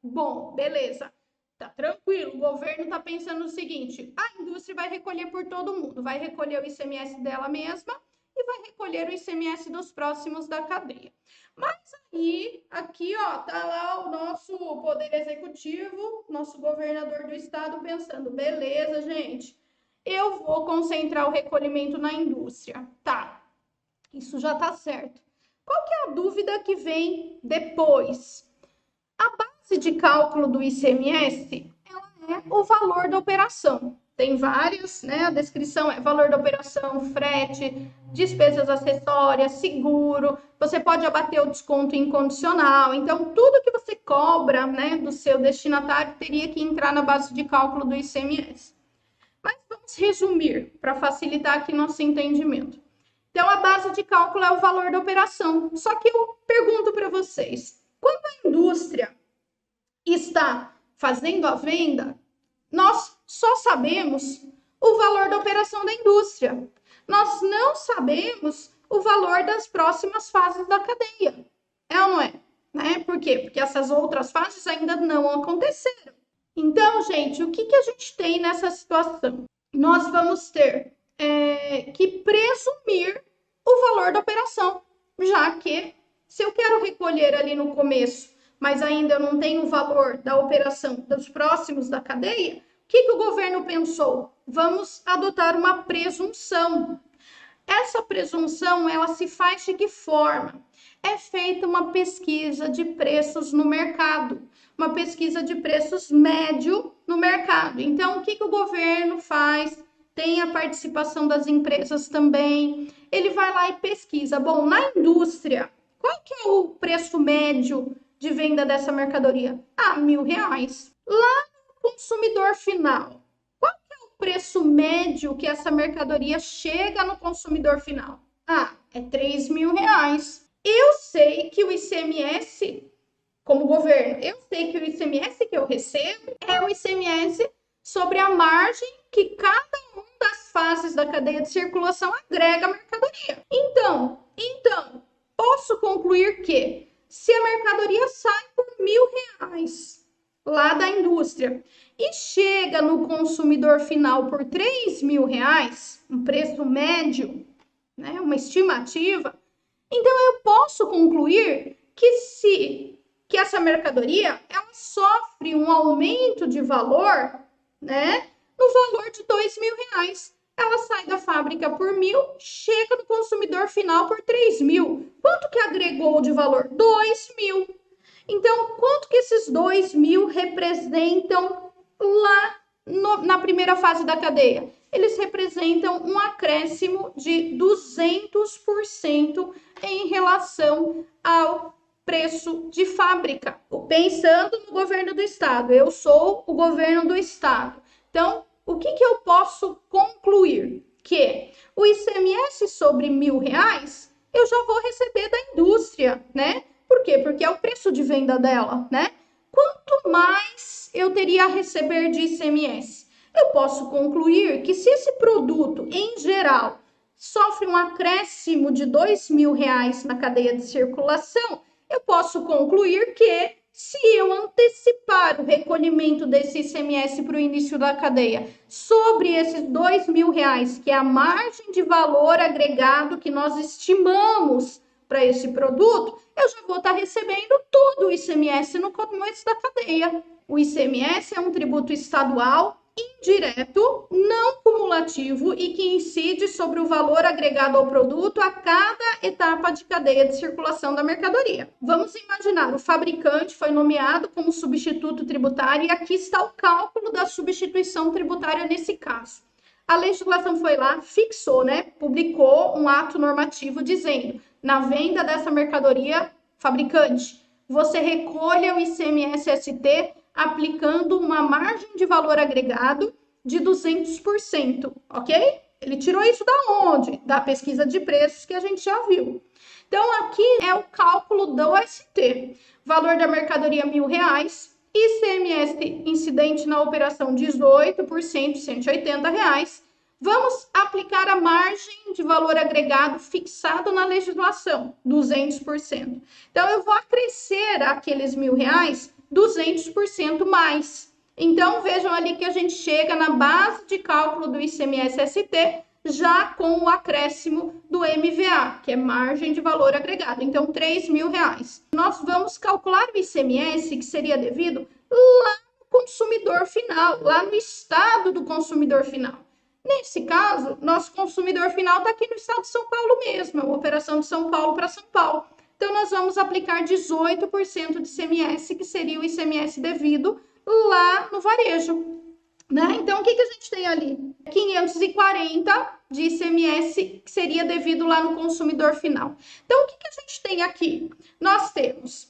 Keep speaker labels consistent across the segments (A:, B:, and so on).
A: Bom, beleza. Tá tranquilo. O governo tá pensando o seguinte: a indústria vai recolher por todo mundo, vai recolher o ICMS dela mesma e vai recolher o ICMS dos próximos da cadeia. Mas aí, aqui, ó, tá lá o nosso poder executivo, nosso governador do estado pensando, beleza, gente, eu vou concentrar o recolhimento na indústria. Tá, isso já tá certo. Qual que é a dúvida que vem depois? A base de cálculo do ICMS, ela é o valor da operação. Tem várias, né? A descrição é valor da operação, frete, despesas acessórias, seguro. Você pode abater o desconto incondicional. Então, tudo que você cobra, né, do seu destinatário teria que entrar na base de cálculo do ICMS. Mas vamos resumir para facilitar aqui nosso entendimento. Então, a base de cálculo é o valor da operação. Só que eu pergunto para vocês, quando a indústria está fazendo a venda, nós só sabemos o valor da operação da indústria. Nós não sabemos o valor das próximas fases da cadeia. É ou não é? Né? Por quê? Porque essas outras fases ainda não aconteceram. Então, gente, o que a gente tem nessa situação? Nós vamos ter que presumir o valor da operação, já que se eu quero recolher ali no começo, mas ainda não tenho o valor da operação dos próximos da cadeia, o que o governo pensou? Vamos adotar uma presunção. Essa presunção, ela se faz de que forma? É feita uma pesquisa de preços no mercado, uma pesquisa de preços médio no mercado. Então, o que o governo faz? Tem a participação das empresas também. Ele vai lá e pesquisa. Bom, na indústria, qual que é o preço médio de venda dessa mercadoria? Ah, R$ 1.000. Lá no consumidor final, preço médio que essa mercadoria chega no consumidor final? Ah, é R$ 3.000. Eu sei que o ICMS, como governo, eu sei que o ICMS que eu recebo é o ICMS sobre a margem que cada uma das fases da cadeia de circulação agrega à mercadoria. Então, posso concluir que se a mercadoria sai por R$ 1.000 lá da indústria e chega no consumidor final por R$ 3.000, um preço médio, né, uma estimativa, então eu posso concluir que essa mercadoria ela sofre um aumento de valor, né, no valor de R$ 2.000. Ela sai da fábrica por 1.000, chega no consumidor final por 3.000. Quanto que agregou de valor? 2.000. Então, quanto que esses 2.000 representam lá na primeira fase da cadeia? Eles representam um acréscimo de 200% em relação ao preço de fábrica. Pensando no governo do estado, eu sou o governo do estado. Então, o que eu posso concluir? Que o ICMS sobre R$ 1.000 eu já vou receber da indústria, né? Por quê? Porque é o preço de venda dela, né? Quanto mais eu teria a receber de ICMS? Eu posso concluir que se esse produto, em geral, sofre um acréscimo de R$ 2.000 na cadeia de circulação, eu posso concluir que se eu antecipar o recolhimento desse ICMS para o início da cadeia sobre esses R$ 2.000, que é a margem de valor agregado que nós estimamos para esse produto, eu já vou estar recebendo todo o ICMS no começo da cadeia. O ICMS é um tributo estadual indireto, não cumulativo e que incide sobre o valor agregado ao produto a cada etapa de cadeia de circulação da mercadoria. Vamos imaginar, o fabricante foi nomeado como substituto tributário e aqui está o cálculo da substituição tributária nesse caso. A legislação foi lá, fixou, né? Publicou um ato normativo dizendo: na venda dessa mercadoria, fabricante, você recolha o ICMS-ST aplicando uma margem de valor agregado de 200%, ok? Ele tirou isso da onde? Da pesquisa de preços que a gente já viu. Então, aqui é o cálculo do ST. Valor da mercadoria R$ 1.000, ICMS incidente na operação 18%, R$ 180. Vamos aplicar a margem de valor agregado fixado na legislação, 200%. Então, eu vou acrescer aqueles R$ 1.000 200% mais. Então, vejam ali que a gente chega na base de cálculo do ICMS-ST já com o acréscimo do MVA, que é margem de valor agregado. Então, R$3.000. Nós vamos calcular o ICMS que seria devido lá no consumidor final, lá no estado do consumidor final. Nesse caso, nosso consumidor final está aqui no estado de São Paulo mesmo, é uma operação de São Paulo para São Paulo. Então, nós vamos aplicar 18% de ICMS, que seria o ICMS devido lá no varejo. Né? Então, o que a gente tem ali? 540 de ICMS, que seria devido lá no consumidor final. Então, o que a gente tem aqui? Nós temos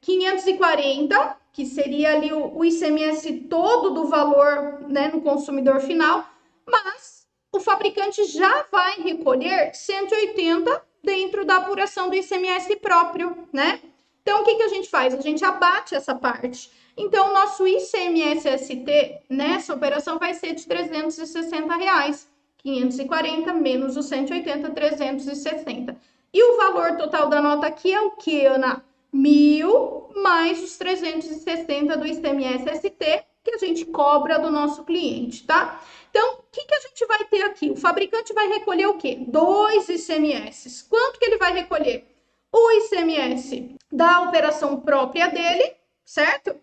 A: 540, que seria ali o ICMS todo do valor, né, no consumidor final, mas o fabricante já vai recolher 180 dentro da apuração do ICMS próprio, né? Então, o que a gente faz? A gente abate essa parte. Então, o nosso ICMS-ST nessa operação vai ser de R$360. 540 menos os 180, 360. E o valor total da nota aqui é o que, Ana? 1.000 mais os 360 do ICMS-ST que a gente cobra do nosso cliente, tá? Então, o que a gente vai ter aqui? O fabricante vai recolher o quê? 2 ICMS. Quanto que ele vai recolher? O ICMS da operação própria dele, certo?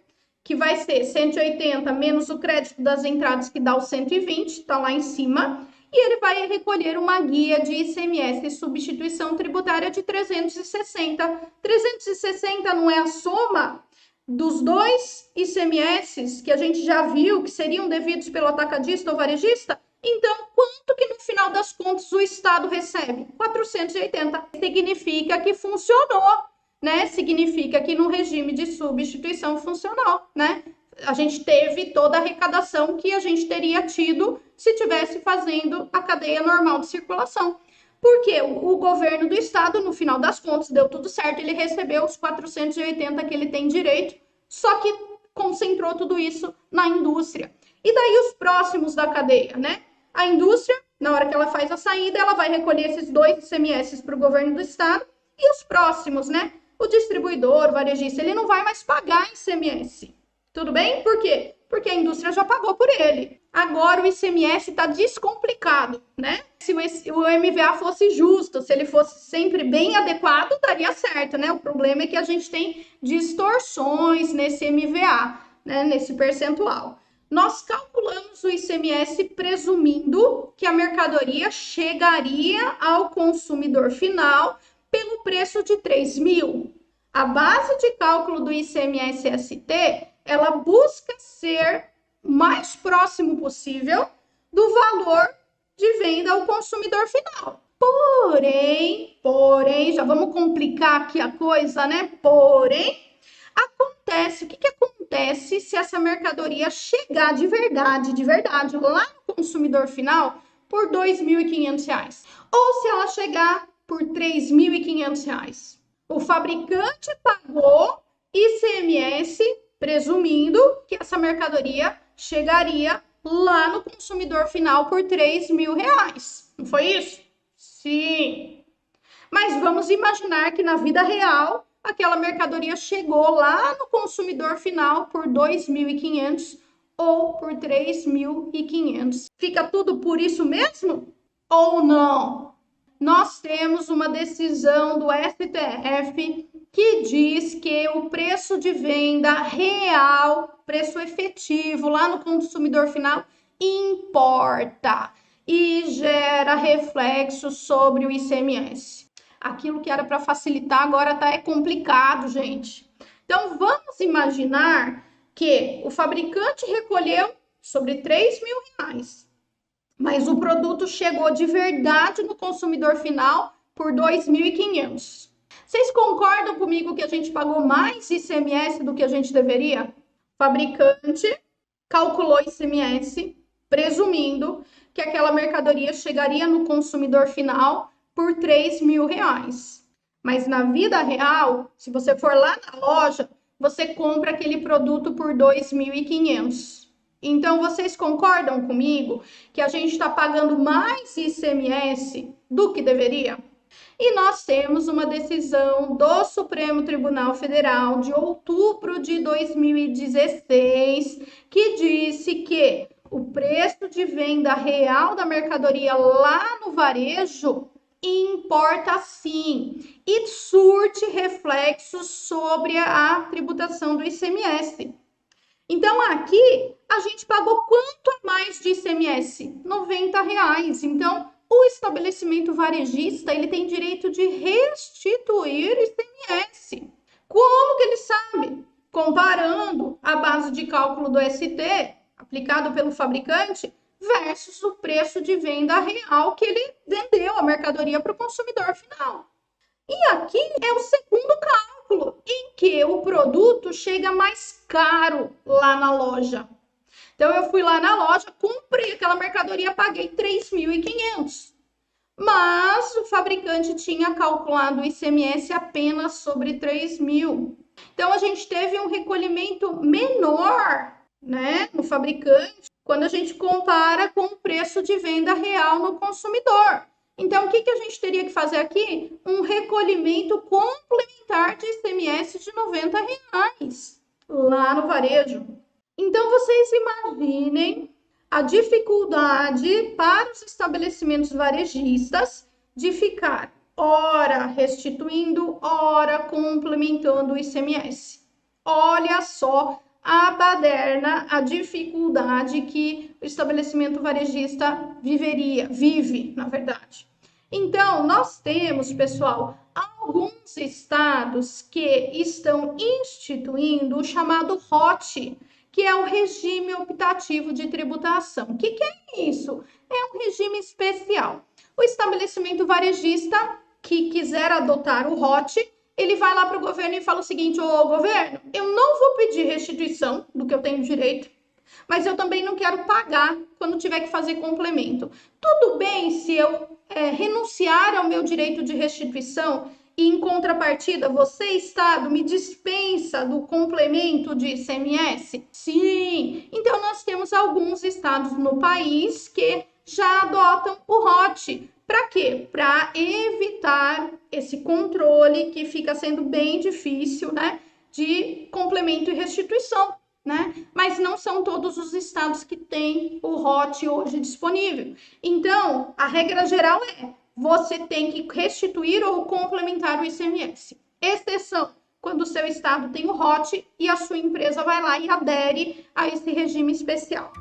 A: Que vai ser 180 menos o crédito das entradas, que dá o 120, tá lá em cima. E ele vai recolher uma guia de ICMS e substituição tributária de 360. 360 não é a soma dos 2 ICMS que a gente já viu que seriam devidos pelo atacadista ou varejista? Então, quanto que no final das contas o Estado recebe? 480. Significa que funcionou, né? Significa que no regime de substituição funcional, né? A gente teve toda a arrecadação que a gente teria tido se tivesse fazendo a cadeia normal de circulação. Porque o governo do estado, no final das contas, deu tudo certo, ele recebeu os 480 que ele tem direito, só que concentrou tudo isso na indústria. E daí os próximos da cadeia, né? A indústria, na hora que ela faz a saída, ela vai recolher esses 2 ICMS para o governo do estado. E os próximos, né? O distribuidor, o varejista, ele não vai mais pagar ICMS. Tudo bem? Por quê? Porque a indústria já pagou por ele. Agora o ICMS está descomplicado, né? Se o MVA fosse justo, se ele fosse sempre bem adequado, daria certo, né? O problema é que a gente tem distorções nesse MVA, né? Nesse percentual. Nós calculamos o ICMS presumindo que a mercadoria chegaria ao consumidor final pelo preço de 3.000. A base de cálculo do ICMS-ST, ela busca ser o mais próximo possível do valor de venda ao consumidor final. Porém, já vamos complicar aqui a coisa, né? Porém, acontece, o que acontece se essa mercadoria chegar de verdade, lá no consumidor final por R$2.500? Ou se ela chegar por R$3.500? O fabricante pagou ICMS presumindo que essa mercadoria chegaria lá no consumidor final por R$3.000. Não foi isso? Sim. Mas vamos imaginar que na vida real, aquela mercadoria chegou lá no consumidor final por R$2.500 ou por R$3.500. Fica tudo por isso mesmo? Ou não? Nós temos uma decisão do STF que diz que o preço de venda real, preço efetivo lá no consumidor final, importa e gera reflexo sobre o ICMS. Aquilo que era para facilitar agora é complicado, gente. Então, vamos imaginar que o fabricante recolheu sobre R$3.000, mas o produto chegou de verdade no consumidor final por R$2.500. Vocês concordam comigo que a gente pagou mais ICMS do que a gente deveria? O fabricante calculou ICMS presumindo que aquela mercadoria chegaria no consumidor final por R$3.000. Mas na vida real, se você for lá na loja, você compra aquele produto por R$2.500. Então, vocês concordam comigo que a gente está pagando mais ICMS do que deveria? E nós temos uma decisão do Supremo Tribunal Federal de outubro de 2016 que disse que o preço de venda real da mercadoria lá no varejo importa sim e surte reflexos sobre a tributação do ICMS. Então, aqui, a gente pagou quanto a mais de ICMS? R$90. Então, o estabelecimento varejista, ele tem direito de restituir ICMS. Como que ele sabe? Comparando a base de cálculo do ST, aplicado pelo fabricante, versus o preço de venda real que ele vendeu a mercadoria para o consumidor final. E aqui é o segundo cálculo, em que o produto chega mais caro lá na loja. Então, eu fui lá na loja, comprei aquela mercadoria, paguei R$3.500. Mas o fabricante tinha calculado o ICMS apenas sobre 3.000. Então, a gente teve um recolhimento menor, né, no fabricante, quando a gente compara com o preço de venda real no consumidor. Então, o que a gente teria que fazer aqui? Um recolhimento complementar de ICMS de R$90 lá no varejo. Então, vocês imaginem a dificuldade para os estabelecimentos varejistas de ficar ora restituindo, ora complementando o ICMS. Olha só a baderna, a dificuldade que o estabelecimento varejista vive, na verdade. Então, nós temos, pessoal, alguns estados que estão instituindo o chamado ROT, que é o regime optativo de tributação. O que é isso? É um regime especial. O estabelecimento varejista que quiser adotar o ROT, ele vai lá para o governo e fala o seguinte: ô governo, eu não vou pedir restituição do que eu tenho direito, mas eu também não quero pagar quando tiver que fazer complemento. Tudo bem se eu renunciar ao meu direito de restituição e, em contrapartida, você, Estado, me dispensa do complemento de ICMS? Sim! Então, nós temos alguns estados no país que já adotam o ROT. Para quê? Para evitar esse controle que fica sendo bem difícil, né, de complemento e restituição, né? Mas não são todos os estados que têm o ROT hoje disponível. Então, a regra geral é: você tem que restituir ou complementar o ICMS. Exceção, quando o seu estado tem o ROT e a sua empresa vai lá e adere a esse regime especial.